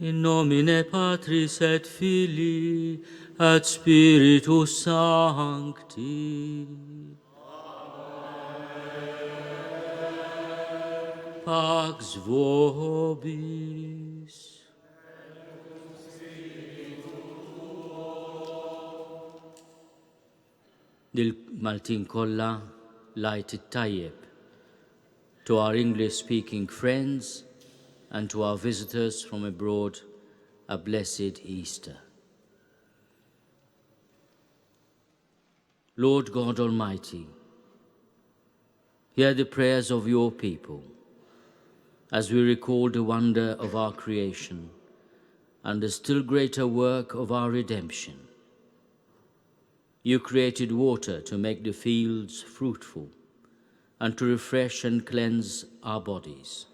In nomine Patris et Filii et Spiritus Sancti. Pax vobis. Dil-Maltin kolla l-Għid it-tajjeb to our English-speaking friends and to our visitors from abroad, a blessed Easter. Lord God Almighty, hear the prayers of your people as we recall the wonder of our creation and the still greater work of our redemption. You created water to make the fields fruitful and to refresh and cleanse our bodies.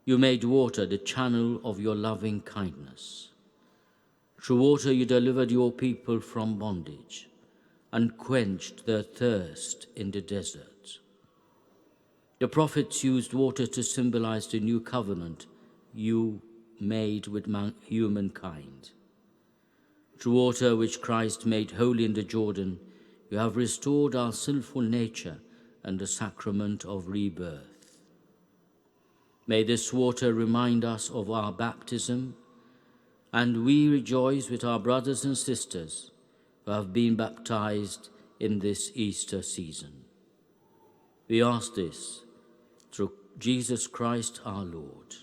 You made water the channel of your loving kindness. Through water you delivered your people from bondage and quenched their thirst in the desert. The prophets used water to symbolize the new covenant you made with humankind. Through water which Christ made holy in the Jordan, you have restored our sinful nature and the sacrament of rebirth. May this water remind us of our baptism, and we rejoice with our brothers and sisters who have been baptized in this Easter season. We ask this through Jesus Christ our Lord.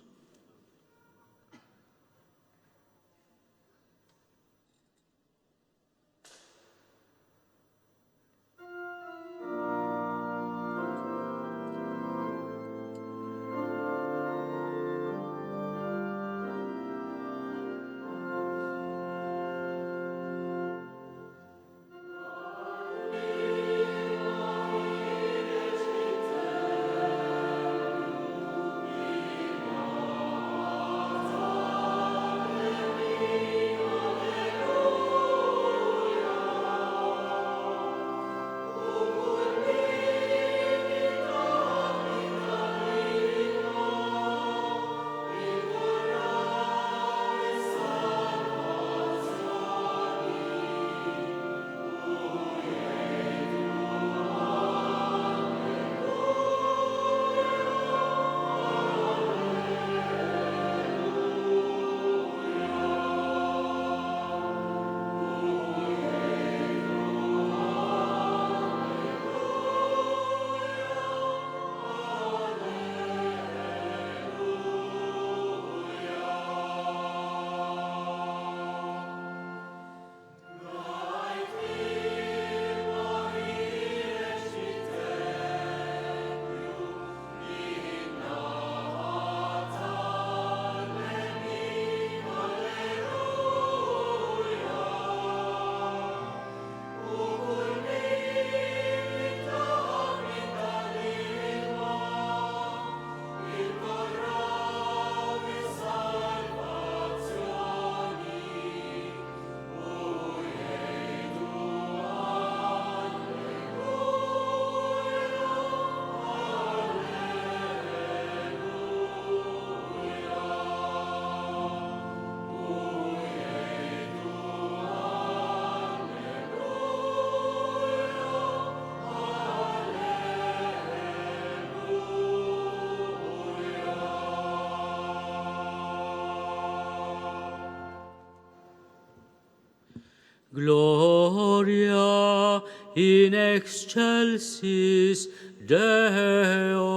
Gloria in excelsis Deo.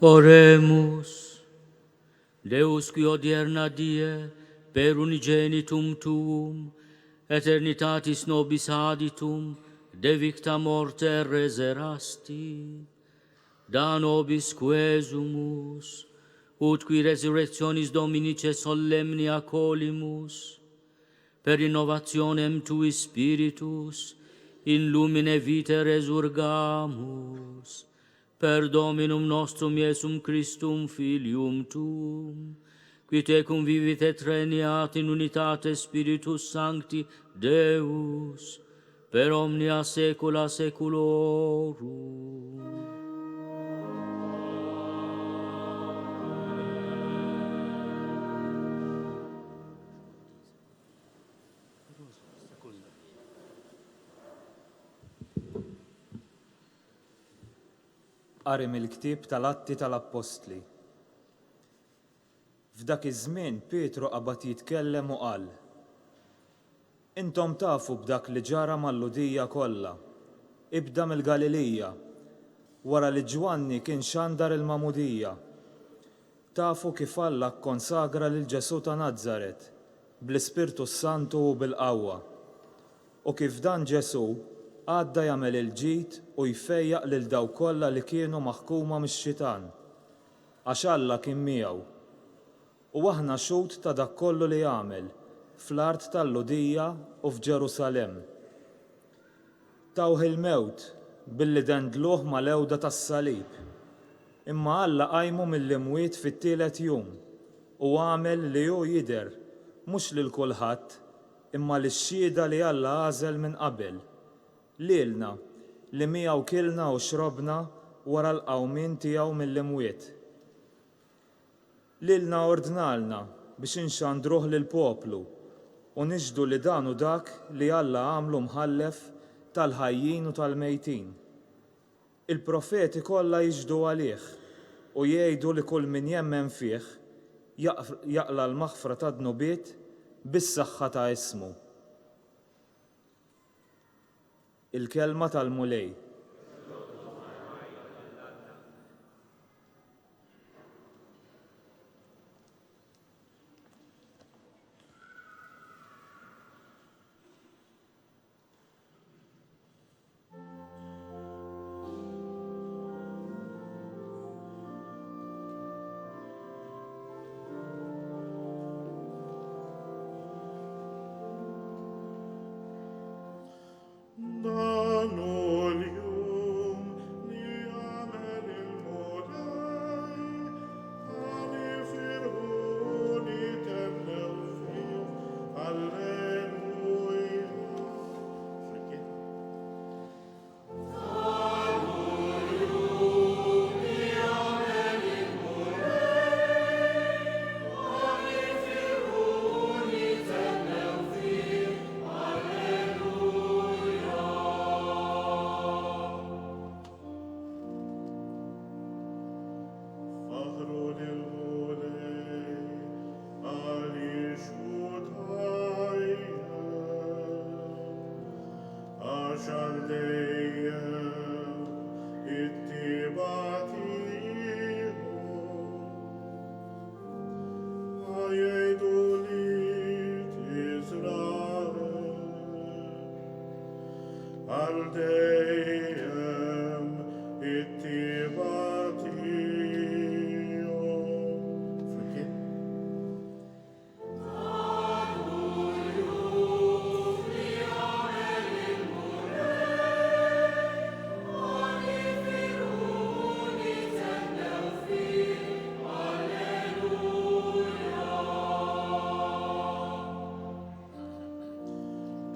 Oremus, Deus qui odierna die per unigenitum tuum, eternitatis nobis aditum, de victa morte reserasti, da nobis quesumus, ut qui resurrectionis Dominice solemni accolimus, per innovationem tui spiritus, in lumine vitae resurgamus, per Dominum nostrum Iesum Christum Filium tuum, qui tecum vivit et regnat in unitate Spiritus Sancti Deus, per omnia saecula saeculorum. Qari mill-ktieb tal-Atti tal-Apostli. F'dak iż-żmien Pietru qabad jitkellem u qal: Intom tafu b'dak li ġara mal-Ludija kollha, ibda mill-Galilija, wara li Ġwanni kien xandar il-Mamudija. Tafu kif Alla kkonsagra lil Ġesu ta' Nażaret bl-Ispirtu Santu u bil-qawwa. U kif dan Ġesu għadda jagħmel il-ġid u jfejjaq lil dawk kollha li kienu maħkuma mix-xitan, għax Alla kien miegħu. U aħna xhud ta' dak kollu li jagħmel fl-art tal-Ludija u f'Ġerusalemm. Tawh il-mewt billi dendluh mal-ewda tas-salib, imma Alla qajmu mill-Imwiet fit-tielet jum u għamel li hu jidher mhux lil kulħadd imma lix-xhieda li Alla għażel minn qabel, lilna li miegħu kilna u xrobna wara l-qawmien tiegħu mill-Imwiet. Lilna ordnalna biex inxandruh lill-poplu u niġdu li dan u dak li Alla għamlu mħallef tal-ħajjin u tal-mejtin. Il-profeti kollha jiġdu għalih u jgħidu li kull min jemmen fih jaqla l-maħfra ta' dnubiet bis-saħħa ta' ismu. Il-kelma tal-Mulej.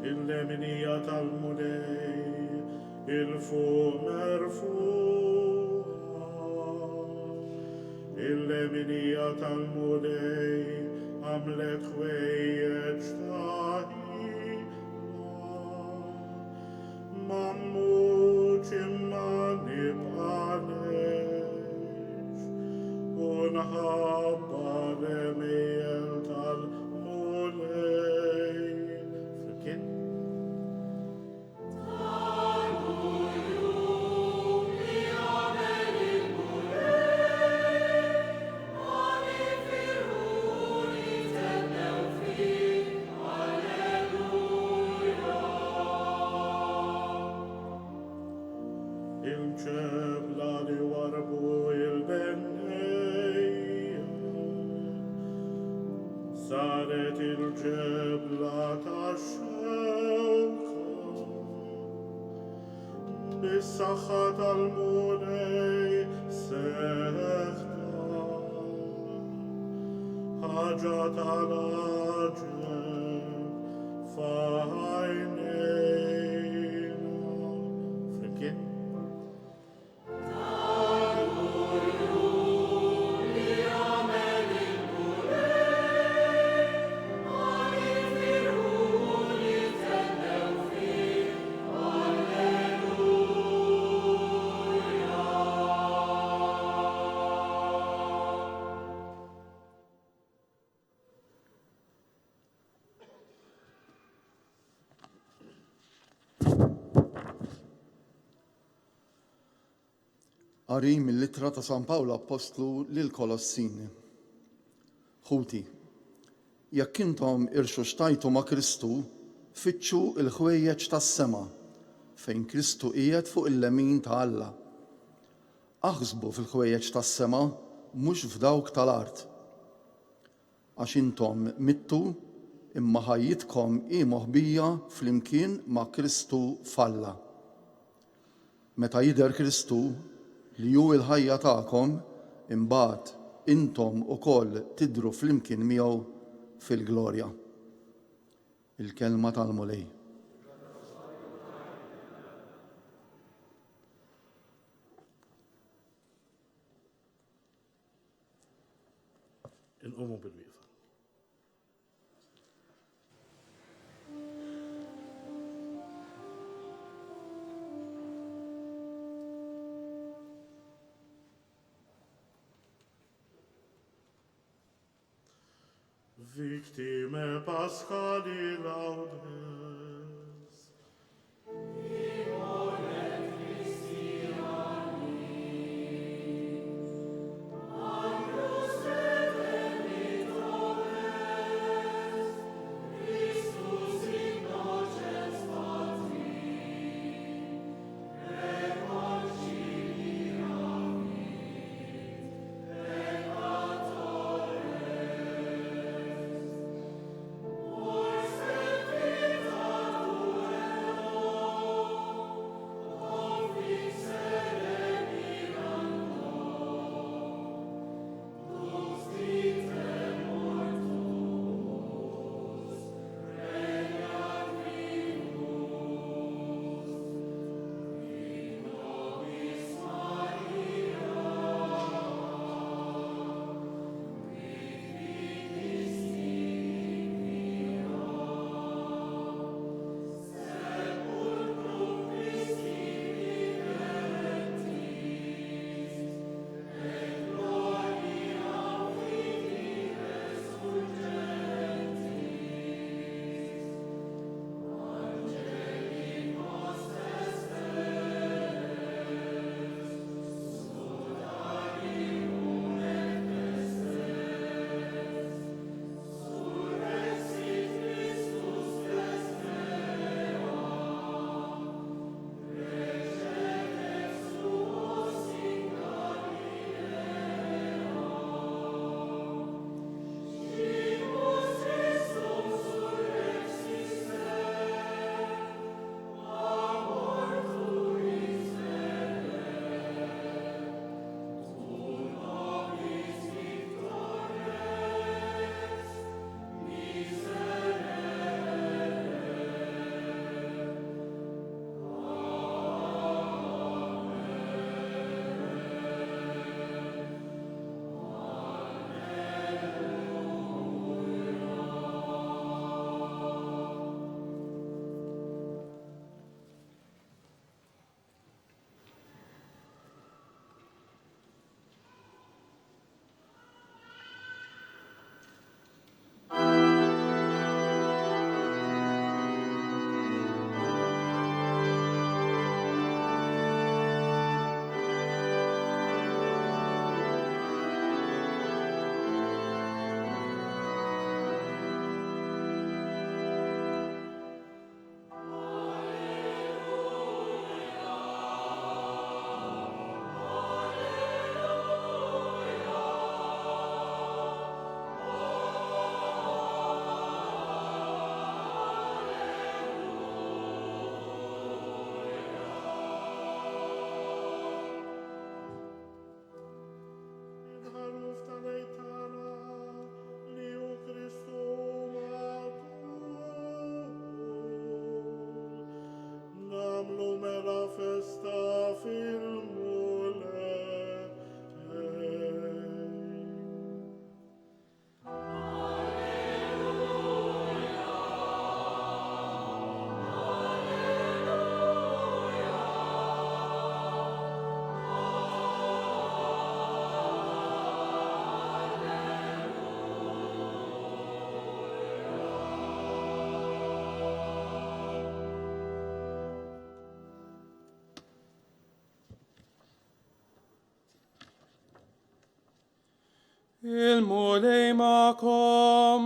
Il-leminija tal-Mulej, il-fuq merfuqa. Il-leminija tal-Mulej għamlet ħwejjeġ taħila. Mammuċ imma nibqalex u nħabba l-emijel tal-Mulej. qalet il-ġebla tax-xewka bis-saħħa tal-Mulej seħħda ħaġa tal-aġeb f'għajnejna. Flimkien? Qari mill-Littra ta' San Pawlu Apostlu lil Kolossini. Ħuti, jekk intom irxu xtajtu ma' Kristu, fittxu il-ħwejjeġ tas-sema fejn Kristu qiegħed fuq il-lemin ta' Alla. Aħsbu fil-ħwejjeġ tas-sema mhux f'dawk tal-art. Għax intom mittu imma ħajjitkom hi moħbija flimkien ma' Kristu f'Alla. Meta jidher Kristu li hu l-ħajja tagħkom, imbagħad intom ukoll tidhru flimkien miegħu fil-glorja. Il-kelma tal-Mulej. Inqumu bil-wieqfa. Victime Paschali laudes. Il-Mulej ma'kom.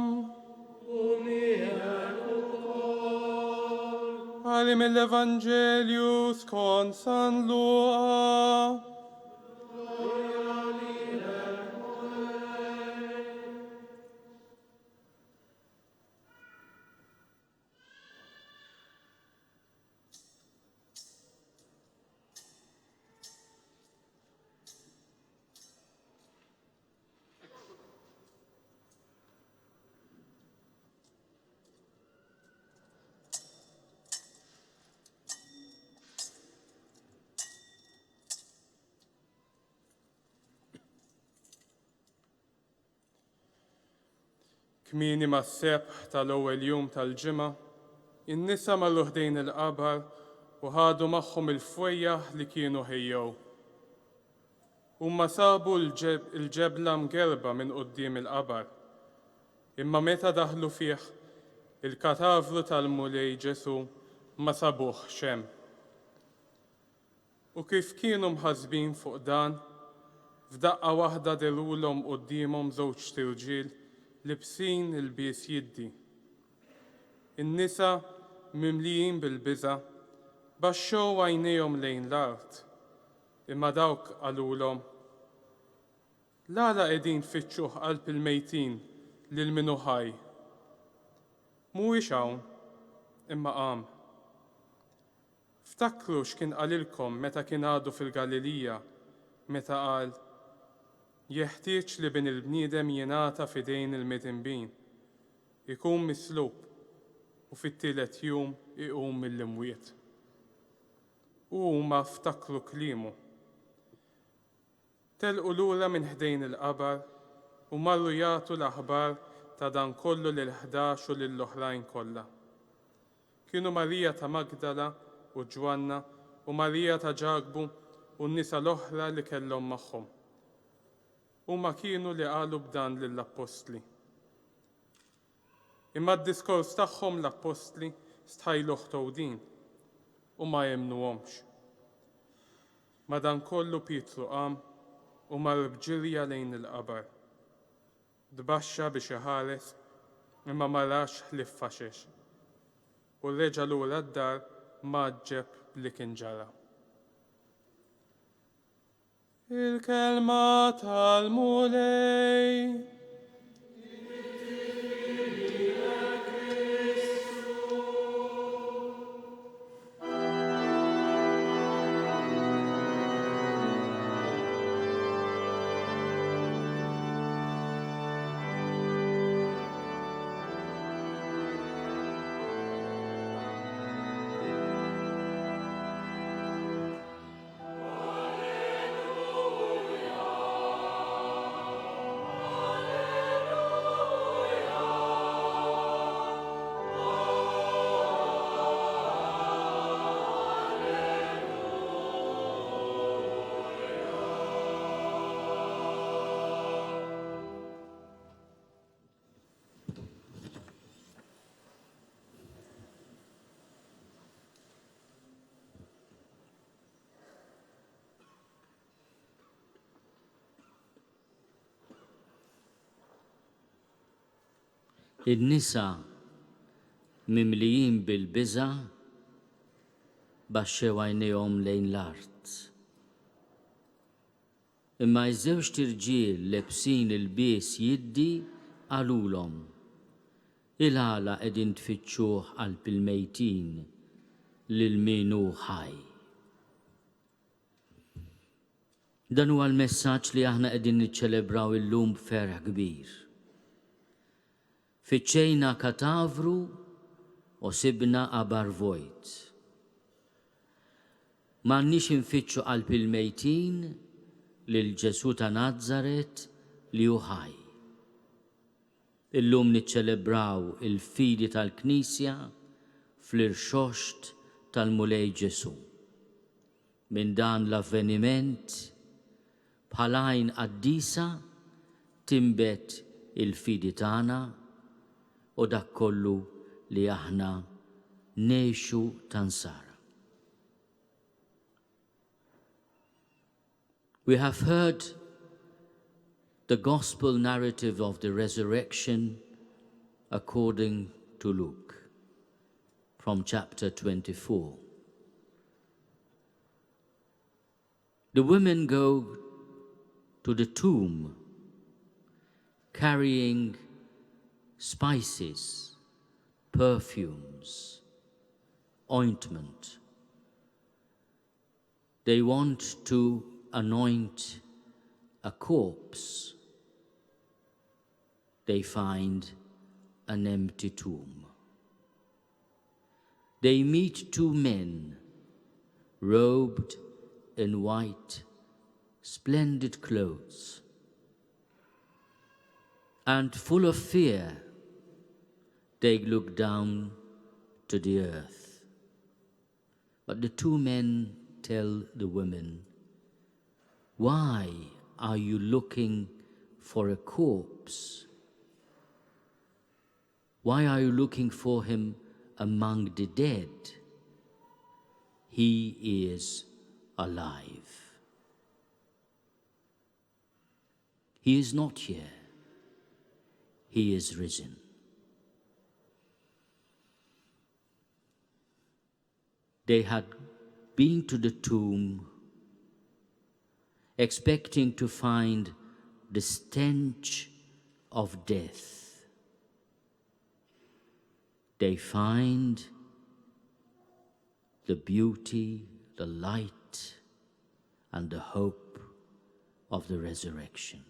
Għali mill-Evanġelju skont San Luqa. Kmieni mas-sebħ tal-ewwel jum tal-ġimgħa, in-nisa marru ħdejn il-qabar u ħadu magħhom il-fwejjaħ li kienu ħejjew. Huma sabu l-ġebla mgerba minn quddiem il-qabar, imma meta daħlu fih il-katavru tal-Mulej Ġesu ma sabuh xemm. U kif kienu mħassbin fuq dan, f'daqqa waħda dirulhom qudiemhom żewġ tirġiel libsin il-bies jiddi. In-nisa mimlijin bil-biża' baxxew għajnejhom lejn l-art, imma dawk qalulhom: Lala qegħdin tfittxu qalb il-mejtin lil minnu ħaj. Mhuwiex hawn, imma qam. Ftakru x'kien qalilkom meta kien għadu fil-Galilija, meta qal: Jeħtieġ li bin il-bniedem jingħata f'idejn il-midinbin, ikun mislub u fit-tielet jum iqum mill-Imwiet. U huma ftakru kliemu. Telqu lura minn ħdejn il-qabar u marru jagħtu l-aħbar ta' dan kollu lil-11 u lill-oħrajn kollha. Kienu Marija ta' Magdala u Ġwanna u Marija ta' Ġagbu u n-nisa l-oħra li kellhom magħhom. Huma kienu li qalu b'dan lill-Apostli. Imma d-diskors tagħhom l-Apostli stħajluh towdin u ma jemnuhomx. Madankollu Pietru qam u mar bġirja lejn il-qabar. Dbaxxa biex iħares imma ma rax ħlief faxex. U reġa' lura d-dar maġġeb li kien ġara. Il-kelma tal-Mulej. In-nisa mimlijin bil-biża' baxxew għajnejhom lejn l-art. Imma ż-żewġ tirġiel lebsin il-bies jiddi qalulhom: Il-għala qegħdin tfittxuh qalb il-mejtin lil min hu ħaj. Dan huwa l-messaġġ li aħna qegħdin niċċelebraw illum b'ferħ kbir. Fittxejna katavru u sibna qabar vojt. M'għandniex infittxu qalb il-mejtin lil Ġesu ta' Nażaret li hu ħaj. Illum niċċelebraw il-fidi tal-Knisja fl-irxoxt tal-Mulej Ġesu. Minn dan l-avveniment bħalajn qaddisa timbet il-fidi tagħna u dak kollu li aħna ngħixu tansara. We have heard the gospel narrative of the resurrection according to Luke, from chapter 24. The women go to the tomb carrying spices, perfumes, ointment. They want to anoint a corpse. They find an empty tomb. They meet two men robed in white, splendid clothes, and full of fear, they look down to the earth. But the two men tell the women, "Why are you looking for a corpse? Why are you looking for him among the dead? He is alive. He is not here. He is risen." They had been to the tomb expecting to find the stench of death. They find the beauty, the light, and the hope of the resurrection.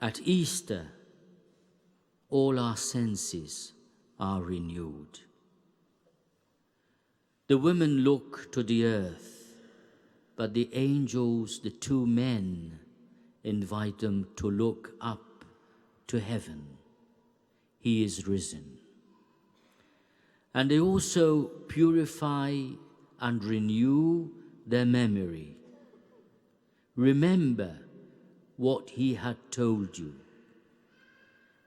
At Easter, all our senses are renewed. The women look to the earth, but the angels, the two men, invite them to look up to heaven. He is risen. And they also purify and renew their memory. Remember what he had told you,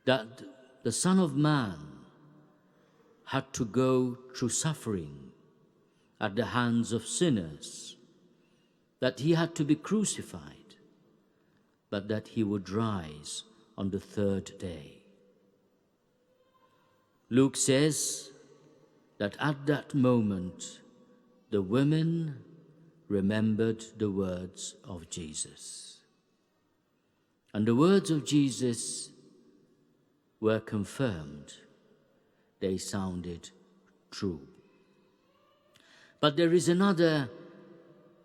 that the Son of Man had to go through suffering at the hands of sinners, that he had to be crucified, but that he would rise on the third day. Luke says that at that moment, the women remembered the words of Jesus. And the words of Jesus were confirmed. They sounded true. But there is another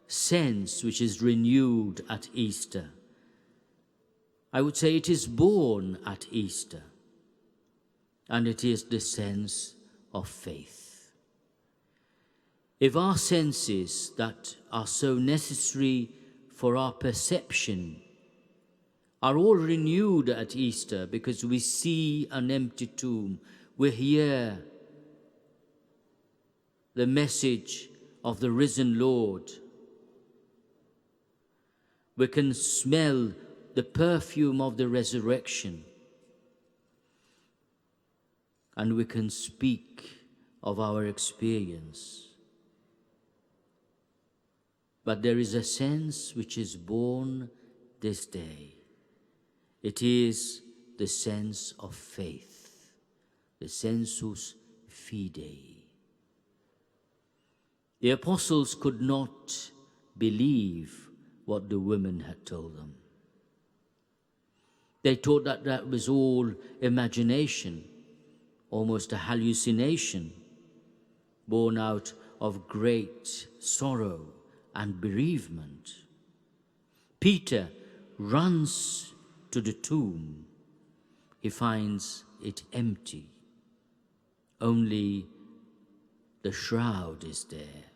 sense which is renewed at Easter. I would say it is born at Easter, and it is the sense of faith. If our senses that are so necessary for our perception are all renewed at Easter because we see an empty tomb, we hear the message of the risen Lord, we can smell the perfume of the resurrection, and we can speak of our experience. But there is a sense which is born this day. It is the sense of faith, the sensus fidei. The apostles could not believe what the women had told them. They thought that that was all imagination, almost a hallucination, born out of great sorrow and bereavement. Peter runs to the tomb. He finds it empty. Only the shroud is there.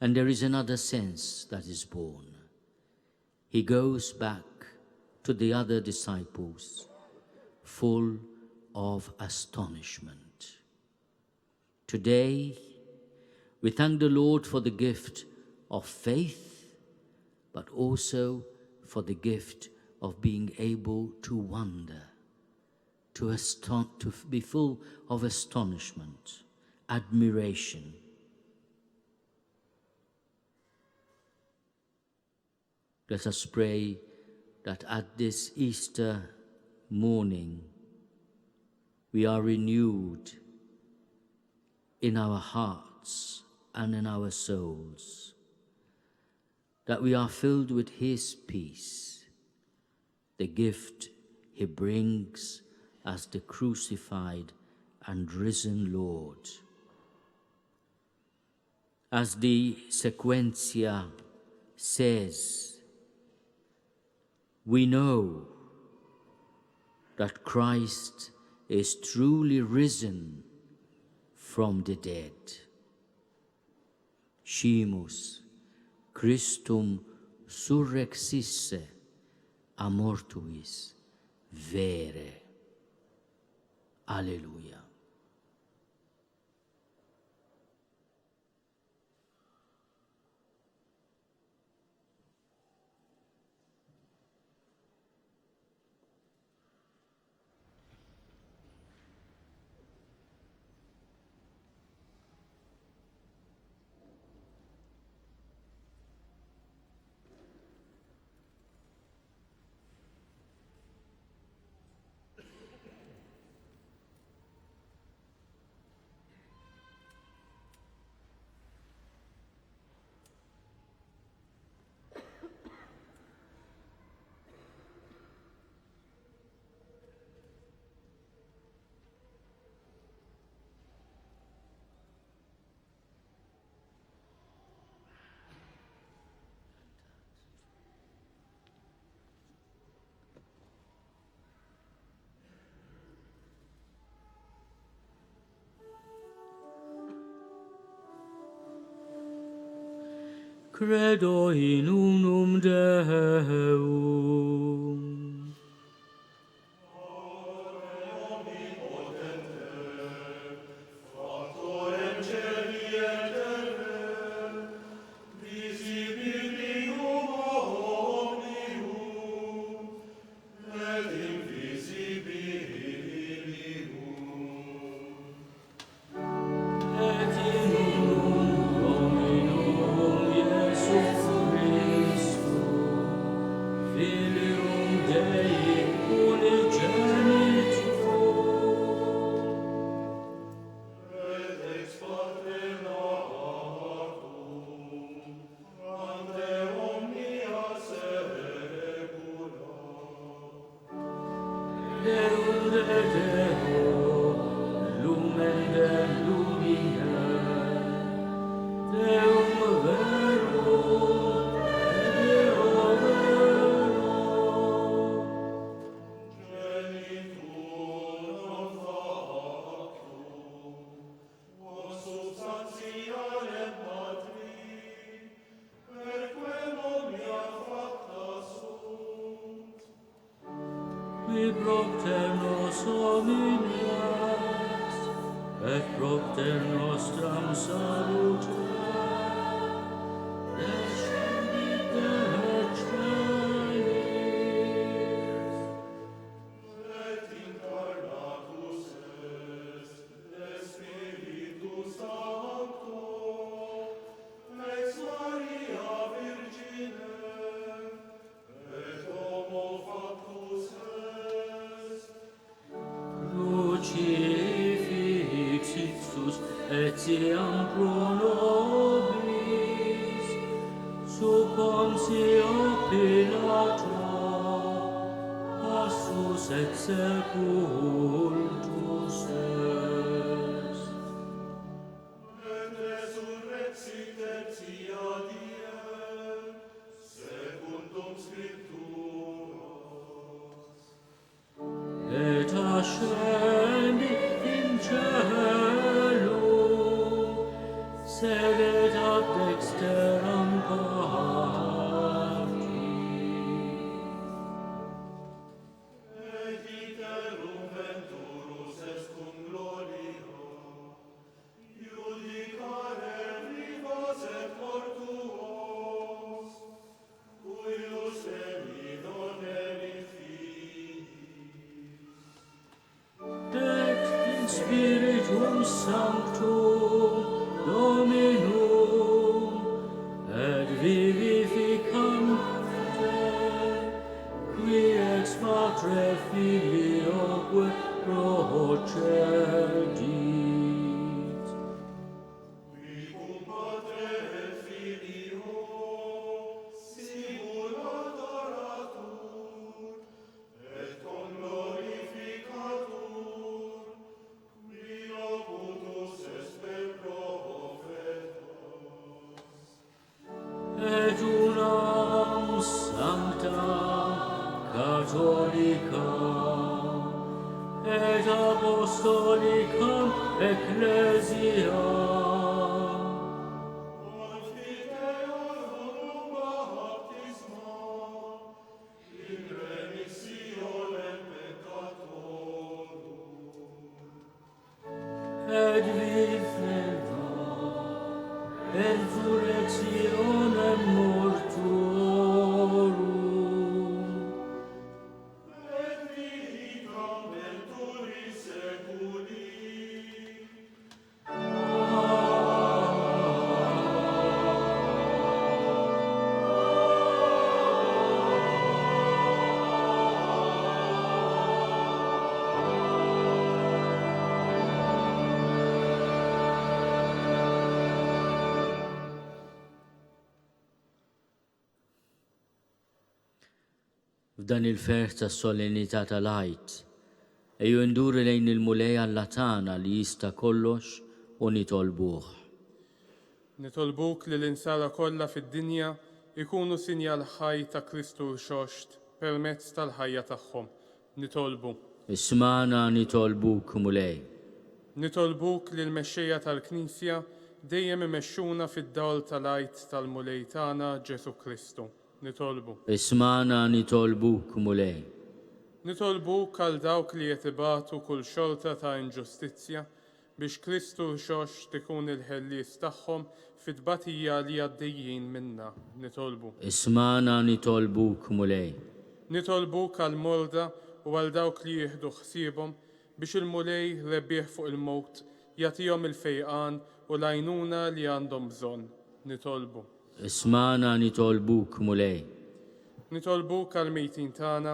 And there is another sense that is born. He goes back to the other disciples full of astonishment. Today, we thank the Lord for the gift of faith, but also for the gift of being able to wonder, to be full of astonishment, admiration. Let us pray that at this Easter morning we are renewed in our hearts and in our souls, that we are filled with His peace, the gift He brings as the crucified and risen Lord. As the sequencia says, we know that Christ is truly risen from the dead. Scimus Christum surrexisse a mortuis vere. Alleluia. Credo in unum Deum. Propter nos omnias, et propter nostram salutem, descendit et celis. Et incarnatus est de Spiritus Sancto, ex Maria Virgine, et homo factus Crucifix ipsus etiam pro nobis, sub Pontio Pilato, passus et sepultus est. Et resurrexit tertia die, secundum Scripturas, et ascendit in caelum, sedet ad dexteram Patris. Et iterum venturus est cum gloria, judicare vivos et mortuos, cuius eminor erit et in Spiritum Sanctum Dominum et vivificant unam sancta catholica et apostolicam ecclesiam et viveva resurrectionem mortuorum et vitam venturis seculi. F'dan il-ferħ tas-solennità tal-Għid, ejju nduri lejn il-Mulej Alla tagħna li jista' kollox u nitolbuh. Nitolbuk li l-insara kollha fid-dinja ikunu sinjal ħaj ta' Kristu l-xoxt permezz tal-ħajja tagħhom. Nitolbu. Ismana nitolbuk, Mulej. Nitolbuk li l-mexxejja tal-Knisja dejjem imexxuna fid-dawl tal-Għid tal-Mulej tagħna Ġesu Kristu. Nitolbu. Ismana nitolbuk, Mulej. Nitolbuk għal dawk li jetibatu kull xorta ta' inġustizzja biex Kristu l-xoxt ikun il-ħellies tagħhom fit-tbatija li għaddejjin minna. Nitolbu. Ismana nitolbuk, Mulej. Nitolbuk għal morda u għal dawk li jieħdu ħsiebhom biex il-Mulej rebbieħ fuq il-mowt jagħtihom il-fejqan u l-għajnuna li għandhom bżonn. Nitolbu. Ismana nitolbuk, Mulej. Nitolbuk għal mejtin tagħna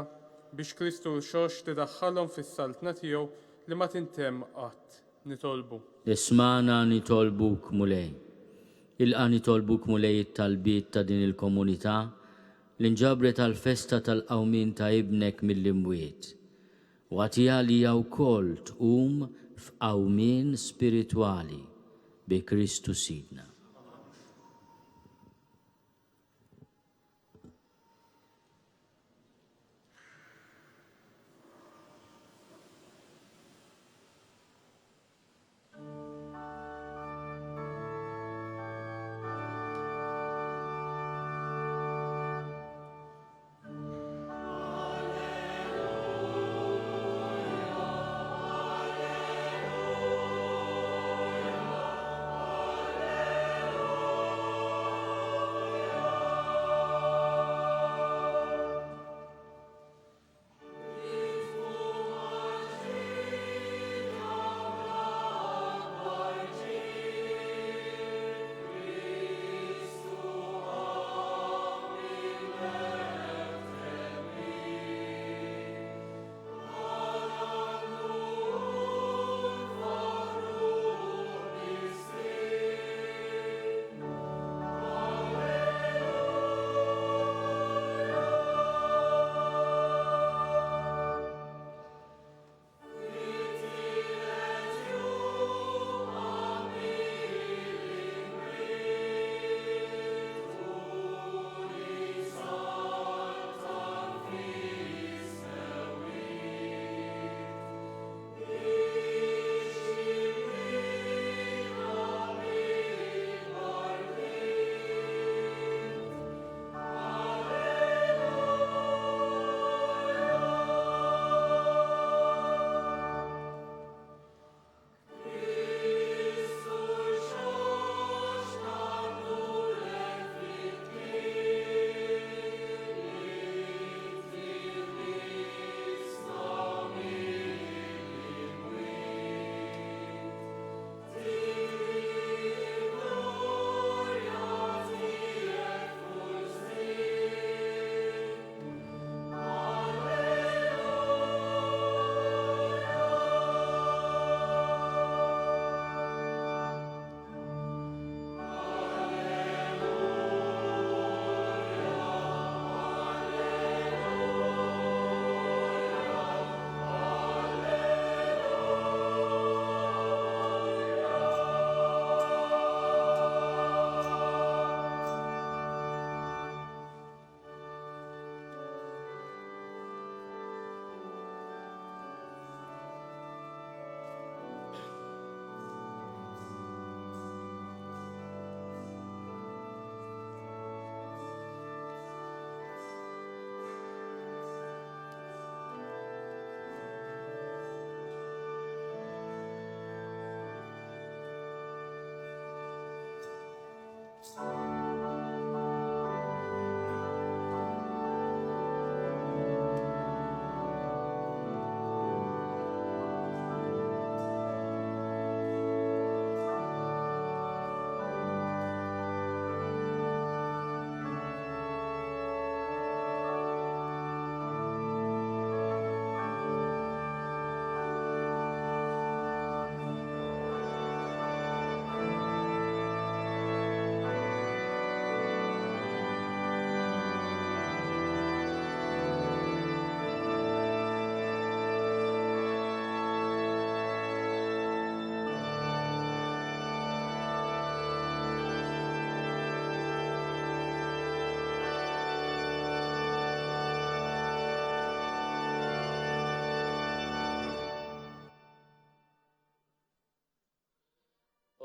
biex Kristu l-xoxt tiddaħħalhom fis-saltna tiegħu li ma tintemm qatt. Nitolbu. Ismana nitolbuk, Mulej. Ilqa' nitolbuk, Mulej, it-talbiet ta' din il-komunità l-inġabret tal-festa tal-Qawmien ta' ibnek mill-Imwiet u għatija li wkoll tqum f'qawmien spiritwali bi Kristu Sidna.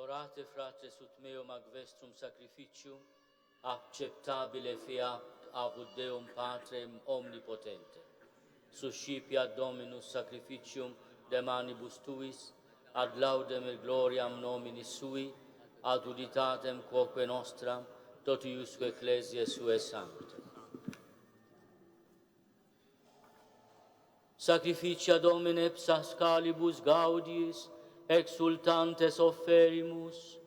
Orate frate sut meum ac vestrum sacrificium, acceptabile fiat apud Deum Patrem omnipotente. Suscipiat Dominus sacrificium de manibus tuis, ad laudem et gloriam nominis sui, ad uditatem quoque nostram, totiusque ecclesiae sue sancte. Sacrificia Domine Pascalibus gaudiis, exultantes offerimus,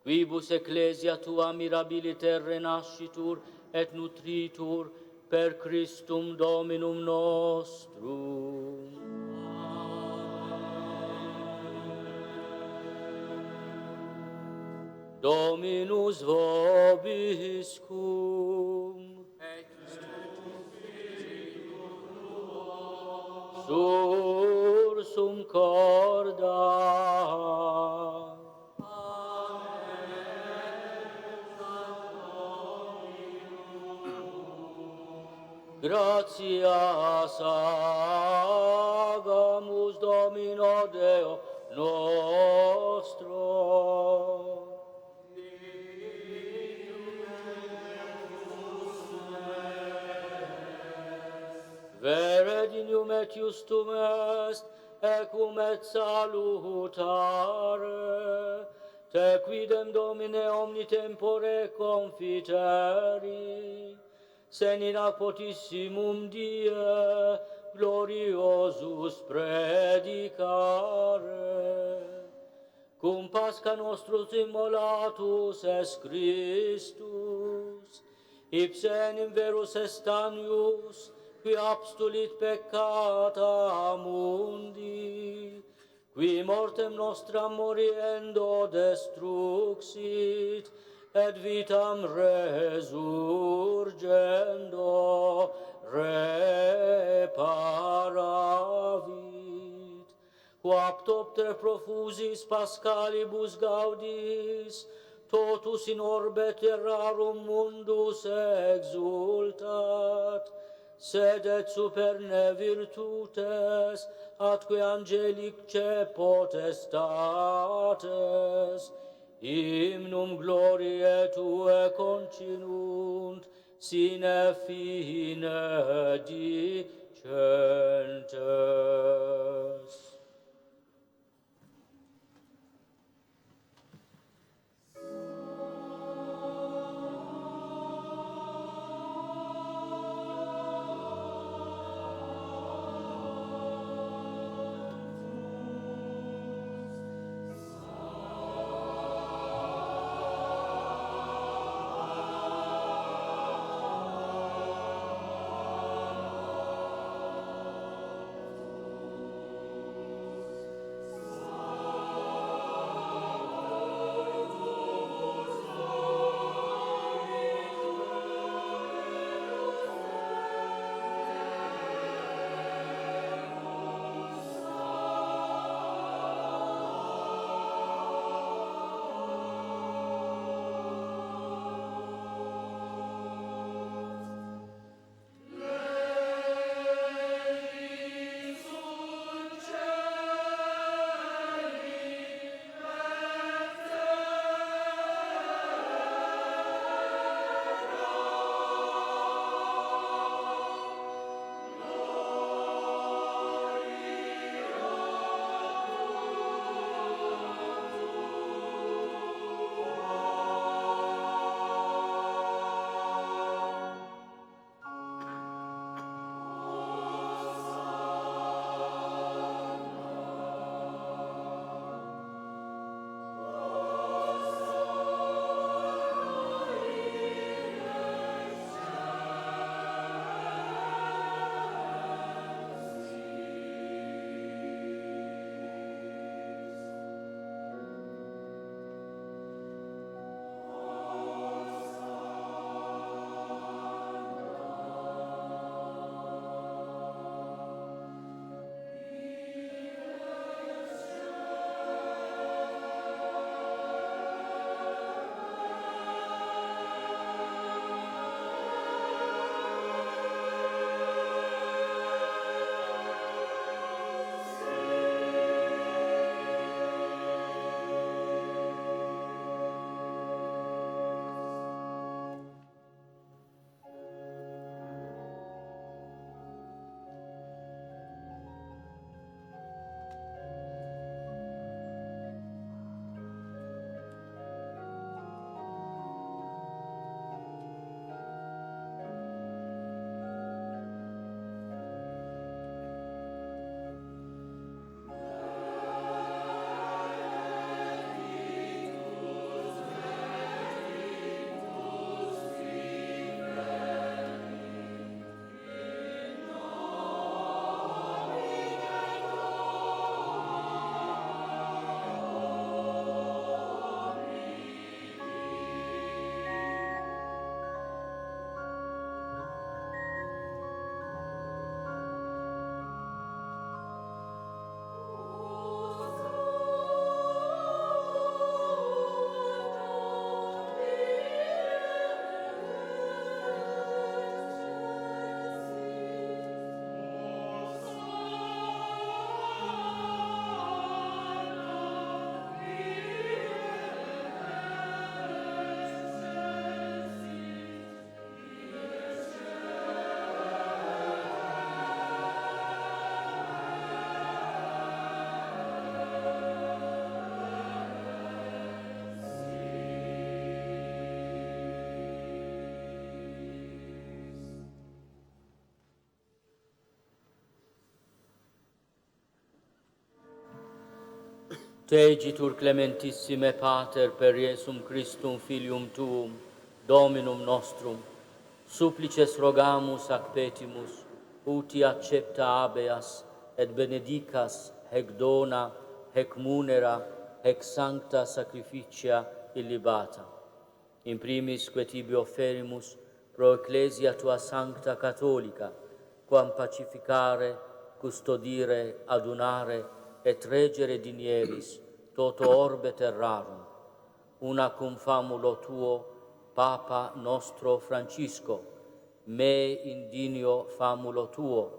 quibus ecclesia tua mirabiliter renascitur et nutritur per Christum Dominum nostrum. Dominus vobiscum, sursum corda. Gratias agamus Domino Deo nostro. Vere dignum et justum est, ecum et salutare, te quidem Domine omni tempore confiteri, senina potissimum die gloriosus predicare. Cum Pascha nostrus immolatus est Christus, ipse in verus estanius, qui abstulit peccata mundi, qui mortem nostram moriendo destruxit, et vitam resurgendo reparavit. Quaptopter profusis Pascalibus gaudis, totus in orbe terrarum mundus exultat, sedet super ne virtutes, atque angelice potestates, hymnum gloriae Tue continunt, sine fine dicentes. Tegitur clementissime Pater per Iesum Christum Filium Tuum, Dominum nostrum, supplices rogamus ac petimus, uti accepta habeas, et benedicas hec dona, hec munera, hec sancta sacrificia illibata. In primis que tibi offerimus pro ecclesia tua sancta catholica, quam pacificare, custodire, adunare, et regere dinieris, toto orbe terrarum, una cum famulo tuo, Papa nostro Francisco, me indinio famulo tuo,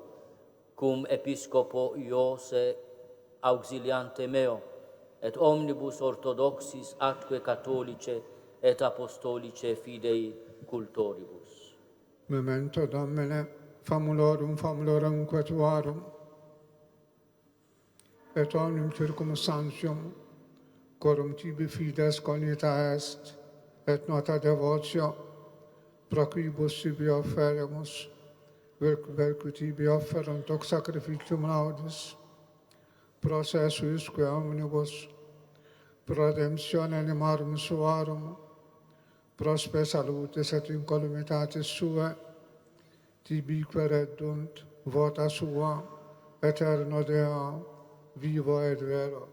cum episcopo Iose auxiliante meo, et omnibus orthodoxis atque catholice et apostolice fidei cultoribus. Memento Domine, famulorum quetuarum, et omnium circumstantium, corum tibi fides conita est, et nota devotio, proquibus tibi offerimus, vercu tibi offerunt hoc sacrificium laudis, processuisque omnibus, pro redemptione animarum suarum, prospe salutis et incolumitatis sue, tibique reddunt vota sua, eterno Deo, vivo et vero.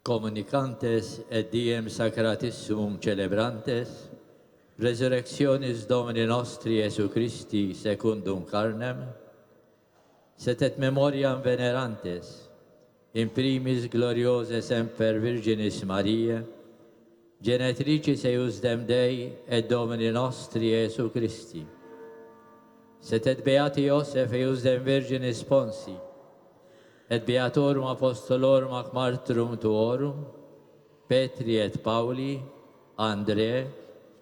Communicantes et diem sacratissimum celebrantes, resurrectionis Domini nostri Iesu Christi secundum carnem, set et memoriam venerantes, in primis gloriose semper Virginis Mariae, genetricis eiusdem Dei et Domini nostri Iesu Christi, set et beati Iosef eiusdem Virginis Ponsi, et beatorum apostolorum ac martyrum tuorum, Petri et Pauli, André,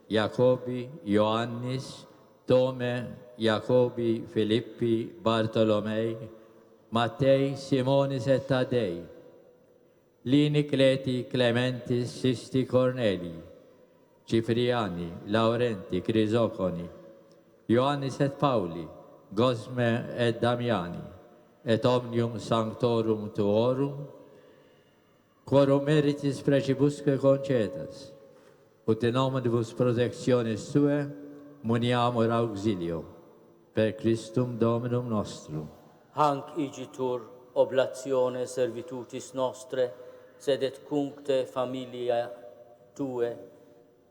Jacobi, Ioannis, Tome, Jacobi, Filippi, Bartolomei, Mattei, Simonis et Tadei, Lini, Cleti, Clementis, Sisti, Cornelii, Cipriani, Laurenti, Crisoconi, Ioannis et Pauli, Gosme et Damiani, et omnium sanctorum tuorum, quorum meritis precibusque concedas, ut in omnibus protectionis Tue muniamur auxilio, per Christum Dominum nostrum. Hanc igitur oblatione servitutis nostre, sed et cuncte familia Tue,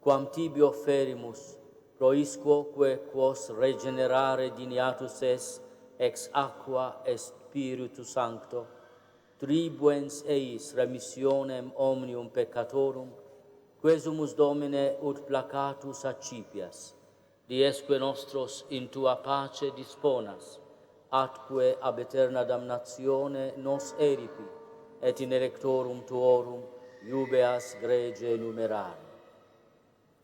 quam tibi offerimus, proisquoque quos regenerare dignatus es, ex aqua et Spiritu Sancto, tribuens eis remissionem omnium peccatorum, quesumus Domine ut placatus accipias, diesque nostros in Tua pace disponas, atque ab eterna damnatione nos eripi, et in electorum Tuorum iubeas grege numerare.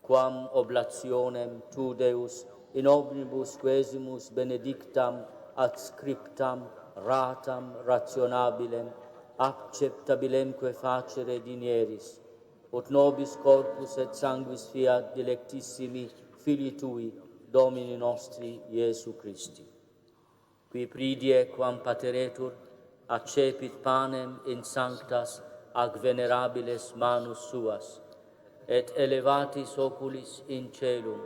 Quam oblationem Tu, Deus, in omnibus quesimus benedictam adscriptam ratam rationabilem acceptabilemque facere dinieris, ut nobis corpus et sanguis fiat dilectissimi Filii Tui, Domini nostri Iesu Christi. Qui pridie quam pateretur, accepit panem in sanctas ac venerabiles manus suas, et elevatis oculis in celum,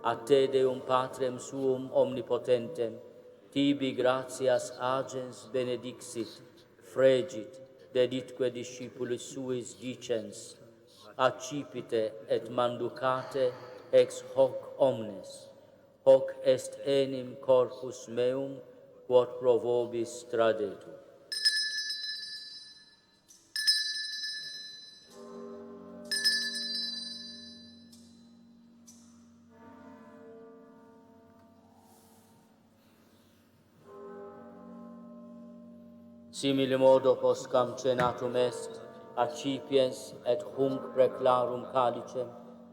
a Te Deum Patrem Suum omnipotentem, tibi gratias agens benedixit, fregit, deditque discipulis suis dicens, accipite et manducate ex hoc omnes, hoc est enim corpus meum, quod pro vobis tradetur. Simile modo poscam cenatum est, accipiens et hunc preclarum calicem,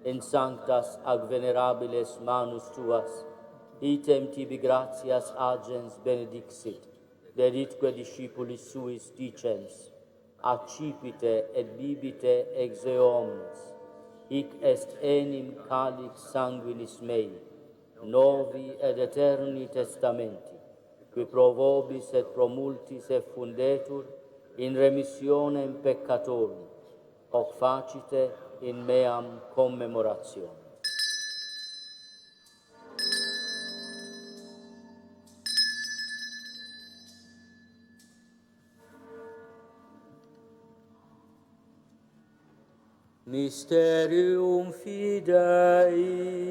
in sanctas ac venerabiles manus Tuas, item tibi gratias agens benedixit, deditque discipulis suis dicens, accipite et bibite ex eo omnes, hic est enim calix sanguinis mei, novi et eterni testamenti, qui pro vobis et pro multis effundetur, in remissionem peccatorum, hoc facite in meam commemorationem. Mysterium Fidei.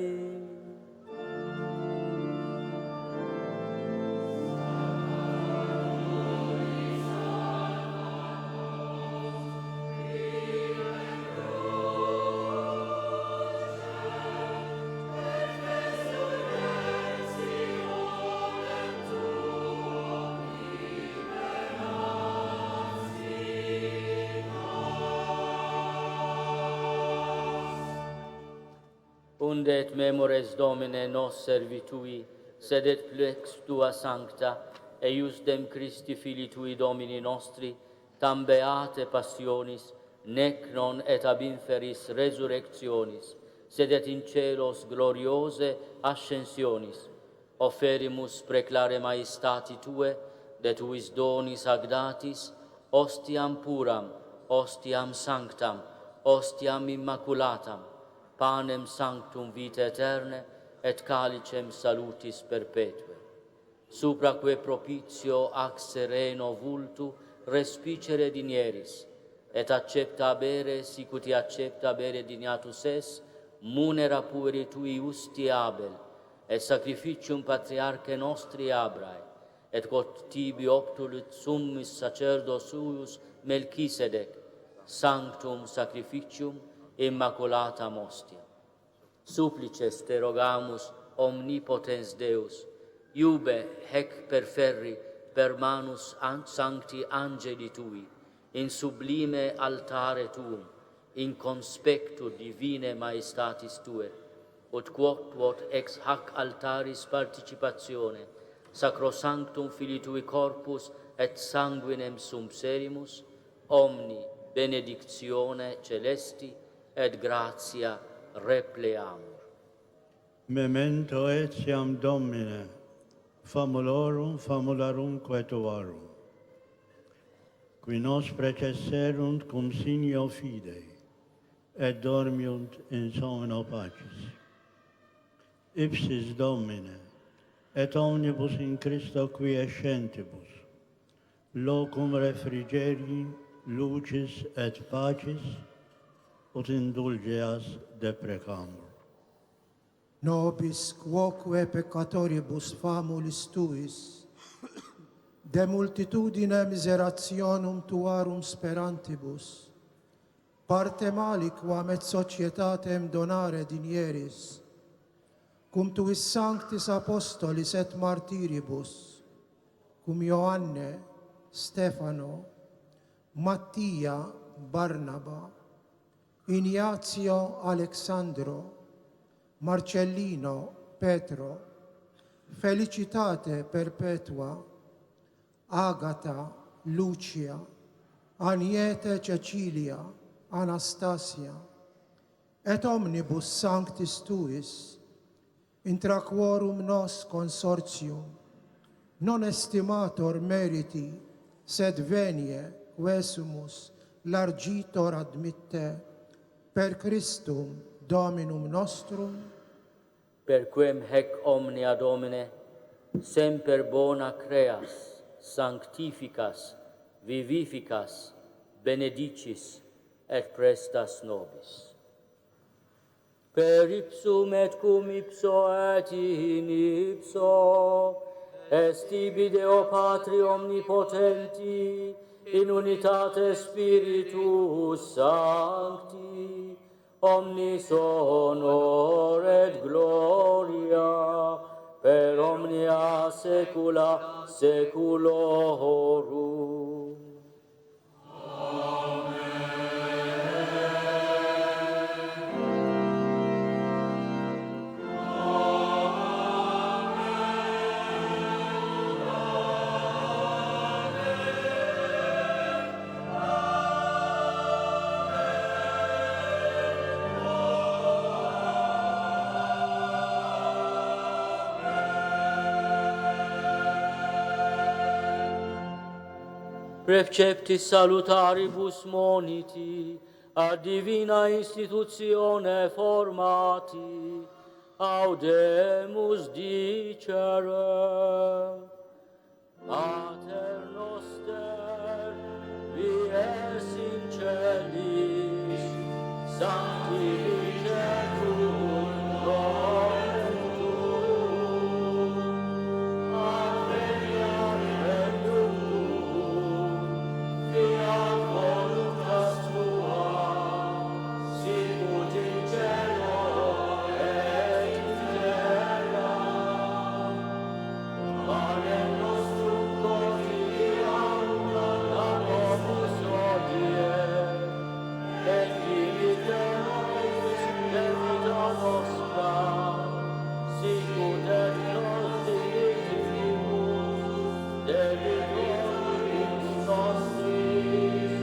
Und et memores Domine nos servitui, sedet plex tua sancta, eius dem Christi Filii tui Domini nostri, tam beate passionis, nec non et ab inferis resurrectionis, sed et in celos gloriose ascensionis, offerimus preclare maestati tue, de tuis donis agdatis, ostiam puram, ostiam sanctam, ostiam immaculatam, panem sanctum vitae aeterne, et calicem salutis perpetue. Supraque propitio ac sereno vultu respicere dinieris, et accepta bere sicuti accepta bere dignatus es, munera pueri tui usti Abel, et sacrificium patriarche nostri Abrae, et quod tibi optulit summis sacerdos suius Melchisedec, sanctum sacrificium immaculatam ostia. Supplices te rogamus, omnipotens Deus, iube hec perferri per manus sancti angeli tui, in sublime altare tuum, in conspectu divine maestatis tue, ut quod ex hac altaris participatione, sacrosanctum Filii tui corpus et sanguinem sumpserimus, omni benedictione celesti et gratia repleamur. Memento etiam Domine, famulorum famularum quetuarum, qui nos precesserunt cum signo fidei, et dormiunt in somno pacis. Ipsis Domine, et omnibus in Christo quiescentibus, locum refrigerii, lucis et pacis, ut indulgeas deprecamur. Nobis quoque peccatoribus famulis tuis, de multitudine miserationum tuarum sperantibus, partem aliquam et societatem donare dinieris, cum tuis sanctis apostolis et martiribus, cum Ioanne, Stefano, Mattia, Barnaba, Ignazio, Alexandro, Marcellino, Petro, Felicitate Perpetua, Agata, Lucia, Aniete Cecilia, Anastasia, et omnibus sanctis tuis, intra quorum nos consortium, non estimator meriti, sed venie quesumus largitor admitte, per Christum Dominum nostrum, Per quem hec omnia Domine, semper bona creas, sanctificas, vivificas, benedicis, et prestas nobis. Per ipsum et cum ipso et in ipso, est tibi Deo Patri omnipotenti, in unitate Spiritus Sancti, omnis honor et gloria, per omnia saecula saeculorum. preceptis salutaribus moniti, a divina institutione formati, audemus dicere. Pater noster, qui es in celis, sanctificetur nomen tuum, adveniat regnum tuum, fiat voluntas tua, sicut in cielo et in terra. Panem nostrum quotidianum da nobis hodie, et dimitte nobis debita nostra, sicut et nos dimittimus debitoribus nostris,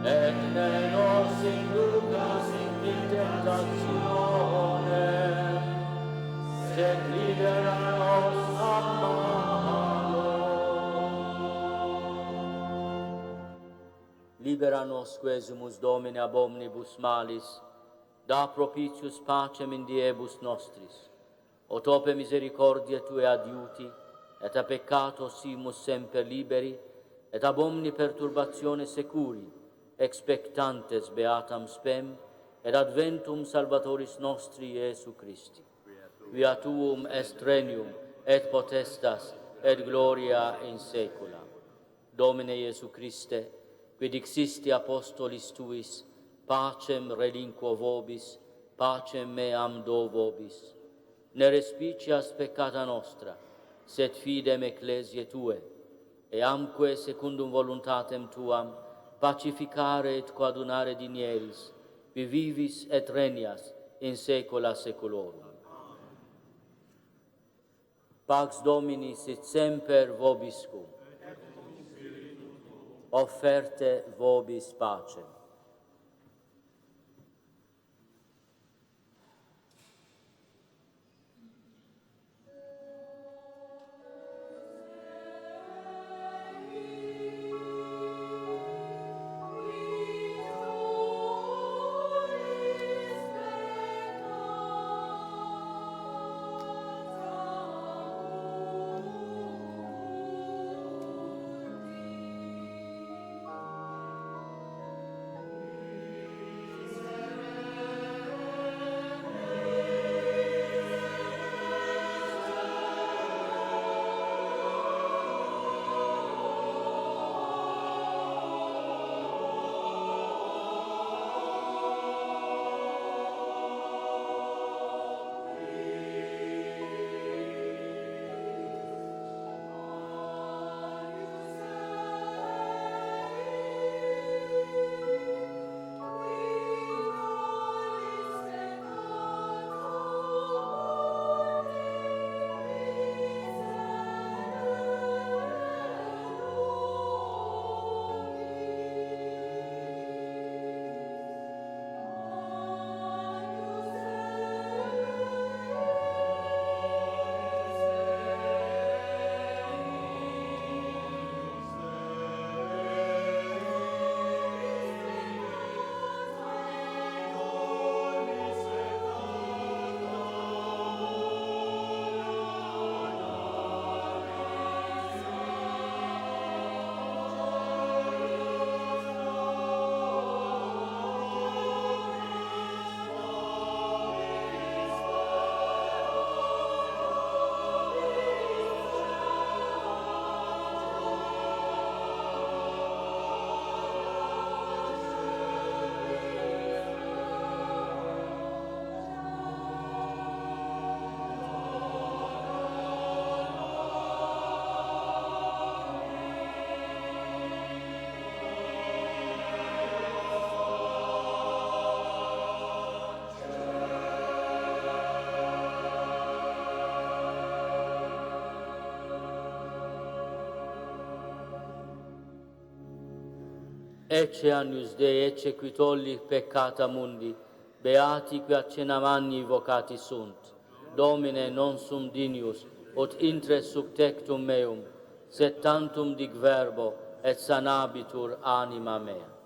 et ne nos inducas in tentationem, sed libera nos a malo. Libera nos quesumus Domine ab omnibus malis, da propitius pacem in diebus nostris, ot ope misericordiae Tue adiuti, et a peccato simus semper liberi, et ab omni perturbatione securi, expectantes beatam spem, et adventum Salvatoris nostri Iesu Christi. Quia Tuum est regnum, et potestas, et gloria in saecula. Domine Iesu Christe, quid dixisti apostolis Tuis, pacem relinquo vobis, pacem meam do vobis. Ne respicias peccata nostra, sed fidem ecclesiae Tue, e amque secundum voluntatem Tuam, pacificare et coadunare dinieris, qui vivis et regnias in saecula saeculorum. Pax Domini sit semper vobiscum. Offerte vobis pacem. Ecce agnus Dei, ecce qui tolli peccata mundi, beati qui accena magni vocati sunt. Domine non sum dignius, ut intre sub tectum meum, sed tantum dig verbo, et sanabitur anima mea.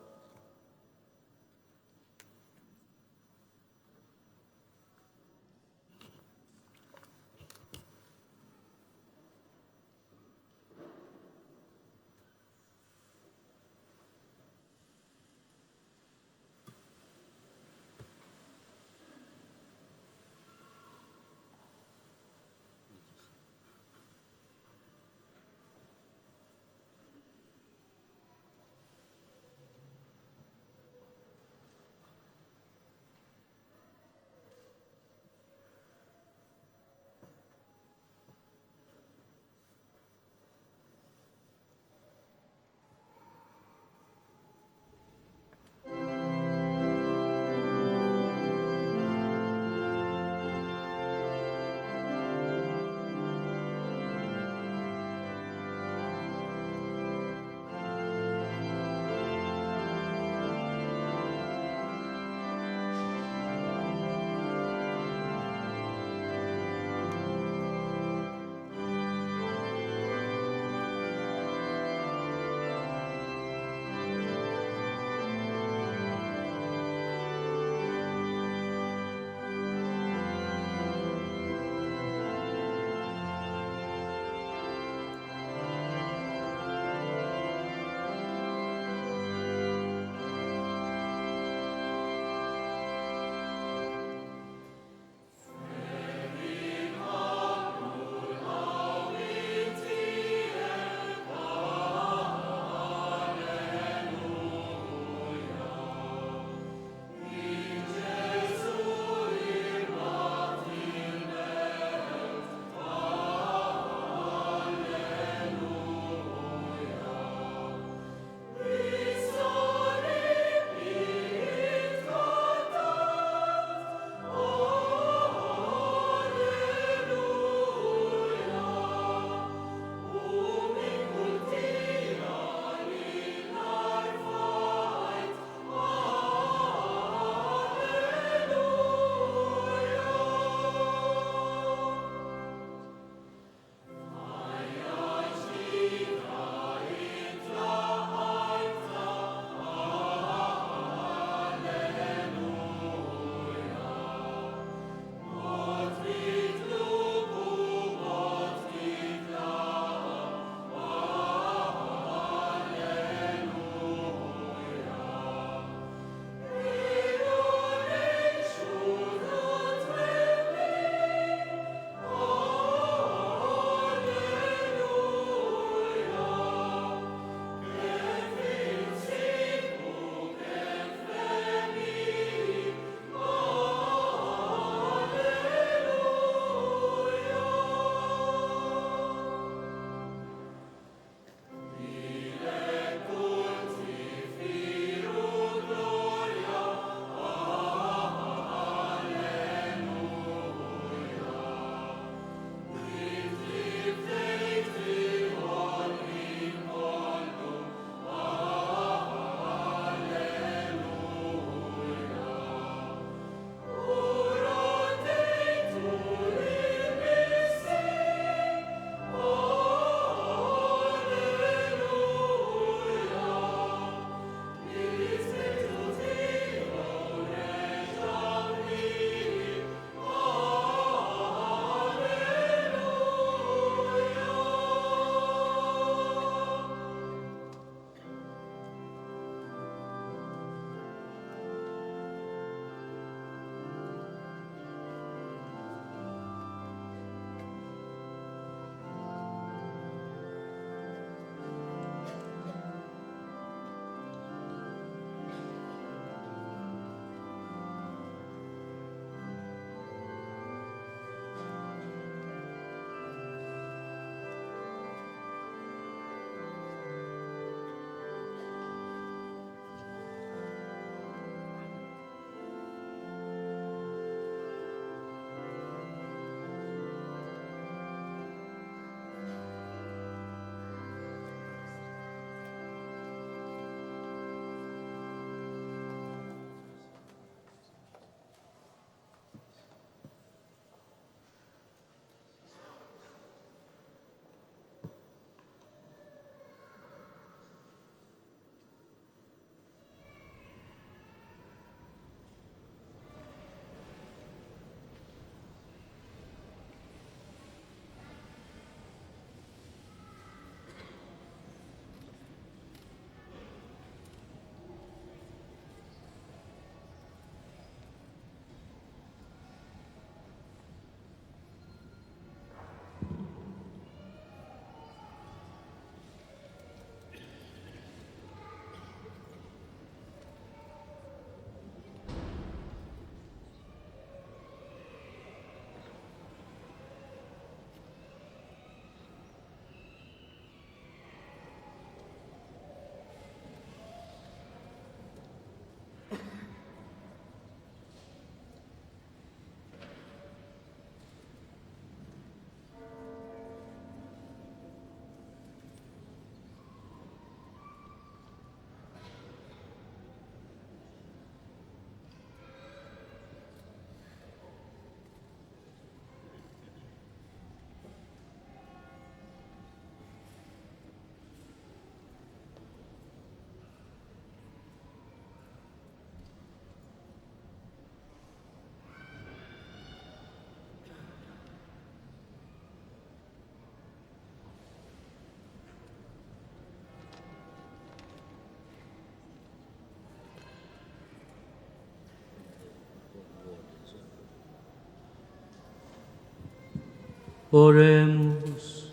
Oremus.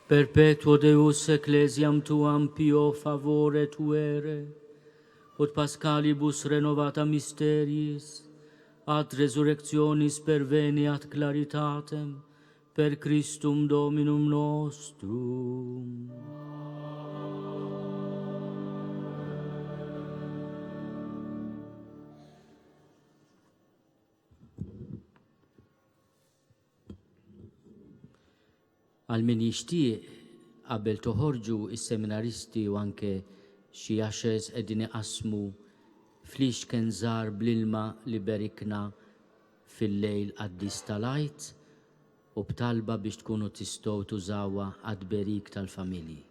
Perpetuo Deus ecclesiam tuam pio favore tuere, ut Pascalibus renovata mysteriis, ad resurrectionis perveniat claritatem, per Christum Dominum nostrum. Għal min jixtieq qabel toħorġu is-seminaristi u anke xi għaxes qegħdin iqasmu flix kien żar bl-ilma li berikna fil-lejl qaddis tal-Għid u b'talba biex tkunu tistgħu tużawha għad-berik tal-familji.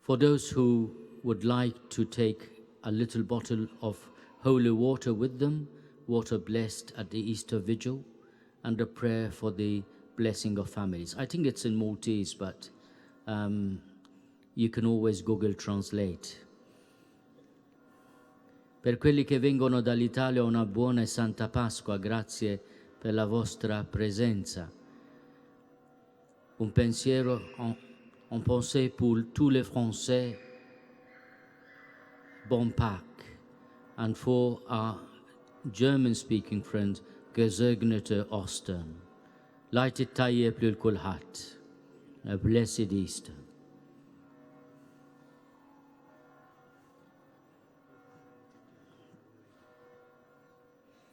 For those who would like to take a little bottle of holy water with them, water blessed at the Easter Vigil, and a prayer for the blessing of families. I think it's in Maltese, but you can always Google Translate. Per quelli che vengono dall'Italia una buona e santa Pasqua, grazie per la vostra presenza. Un pensiero, un pensée pour tous les Français, bon Pâques, and for our German-speaking friends, Gesegnete Ostern. Lajt it-tajjeb lil kulħadd. A blessed Easter.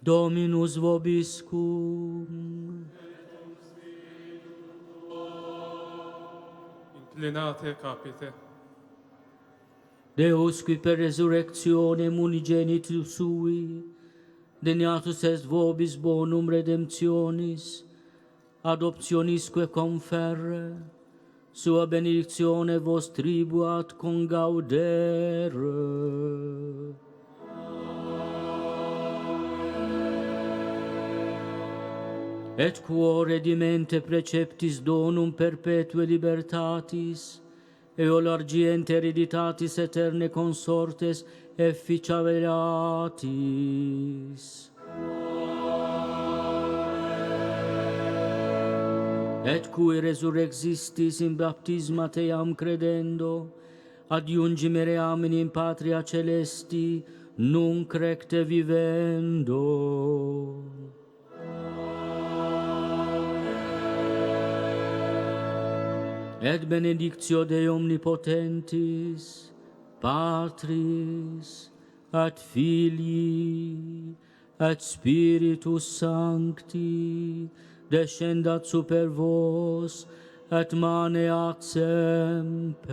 Dominus vobiscum. Inclinate capite. Deus qui per resurrectionem unigenitus sui, deniatus est vobis bonum redemptionis, adoptionisque conferre, sua benedictione vos tribuat congaudere. Et cuore dimente preceptis donum perpetue libertatis, eo largiente hereditatis eterne consortes efficiaveratis. Et cui resurrexistis in baptisma team credendo, adiungimere amen in patria celesti, nunc recte vivendo. Et benedictio Dei omnipotentis, Patris, et Filii, et Spiritus Sancti, descendat super vos, et maneat semper.